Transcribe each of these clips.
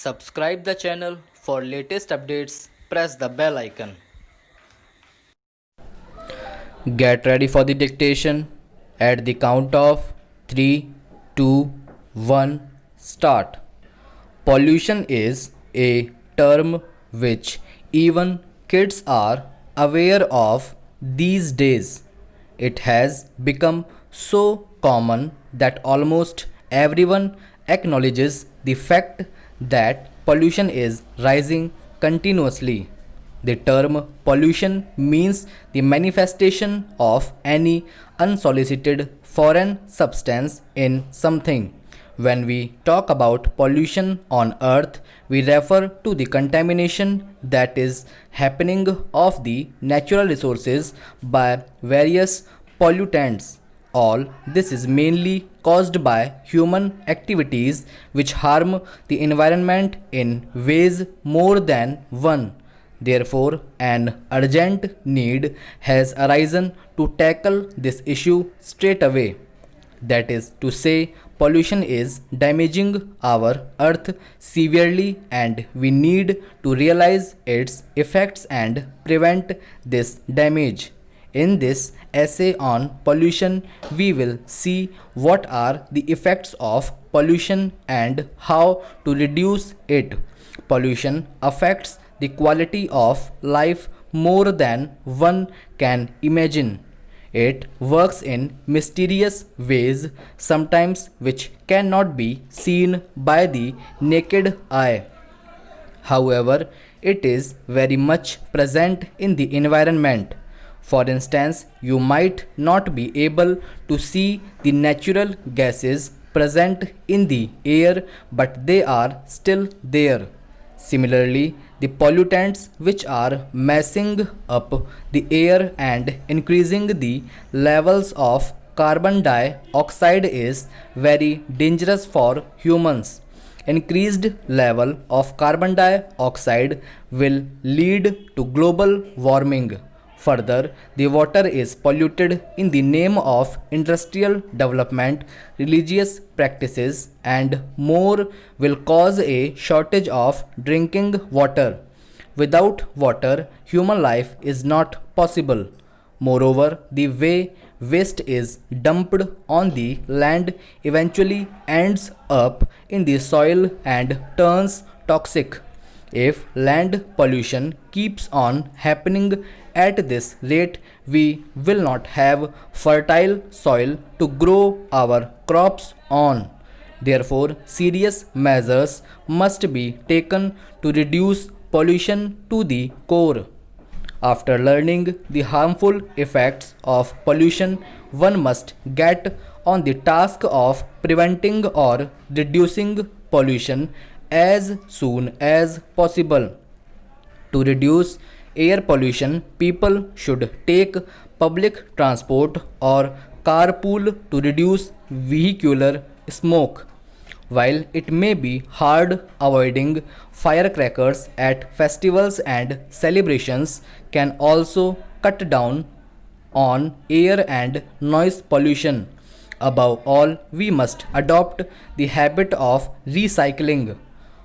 Subscribe the channel for latest updates. Press the bell icon. Get ready for the dictation. At the count of 3, 2, 1, start. Pollution is a term which even kids are aware of these days. It has become so common that almost everyone acknowledges the fact that pollution is rising continuously. The term pollution means the manifestation of any unsolicited foreign substance in something. When we talk about pollution on earth, we refer to the contamination that is happening of the natural resources by various pollutants. All this is mainly caused by human activities which harm the environment in ways more than one. Therefore, an urgent need has arisen to tackle this issue straight away. That is to say, pollution is damaging our earth severely, and we need to realize its effects and prevent this damage. In this essay on pollution, we will see what are the effects of pollution and how to reduce it. Pollution affects the quality of life more than one can imagine. It works in mysterious ways, sometimes which cannot be seen by the naked eye. However, it is very much present in the environment. For instance, you might not be able to see the natural gases present in the air, but they are still there. Similarly, the pollutants which are messing up the air and increasing the levels of carbon dioxide is very dangerous for humans. Increased level of carbon dioxide will lead to global warming. Further, the water is polluted in the name of industrial development, religious practices, and more will cause a shortage of drinking water. Without water, human life is not possible. Moreover, the way waste is dumped on the land eventually ends up in the soil and turns toxic. If land pollution keeps on happening at this rate, we will not have fertile soil to grow our crops on. Therefore, serious measures must be taken to reduce pollution to the core. After learning the harmful effects of pollution, one must get on the task of preventing or reducing pollution as soon as possible. To reduce air pollution, people should take public transport or carpool to reduce vehicular smoke. While it may be hard, avoiding firecrackers at festivals and celebrations can also cut down on air and noise pollution. Above all, we must adopt the habit of recycling.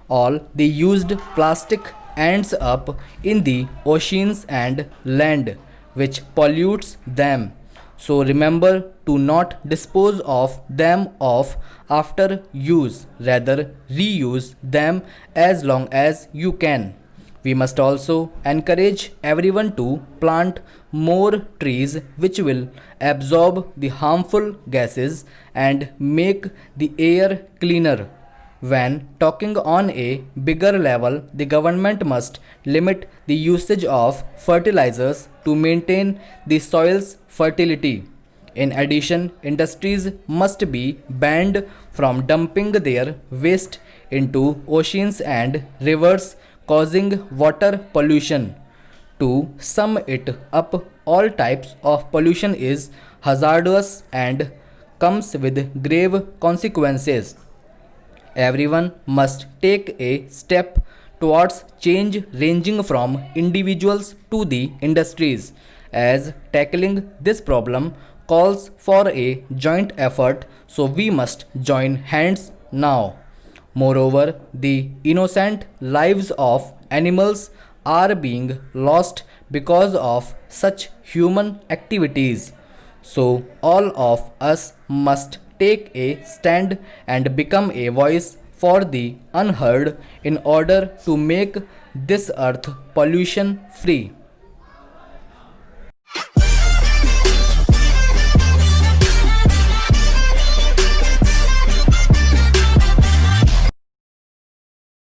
All the used plastic ends up in the oceans and land, which pollutes them. So remember to not dispose of them off after use, rather reuse them as long as you can. We must also encourage everyone to plant more trees which will absorb the harmful gases and make the air cleaner. When talking on a bigger level, the government must limit the usage of fertilizers to maintain the soil's fertility. In addition, industries must be banned from dumping their waste into oceans and rivers, causing water pollution. To sum it up, all types of pollution is hazardous and comes with grave consequences. Everyone must take a step towards change ranging from individuals to the industries, as tackling this problem calls for a joint effort, so we must join hands now. Moreover, the innocent lives of animals are being lost because of such human activities. So, all of us must take a stand and become a voice for the unheard in order to make this earth pollution free.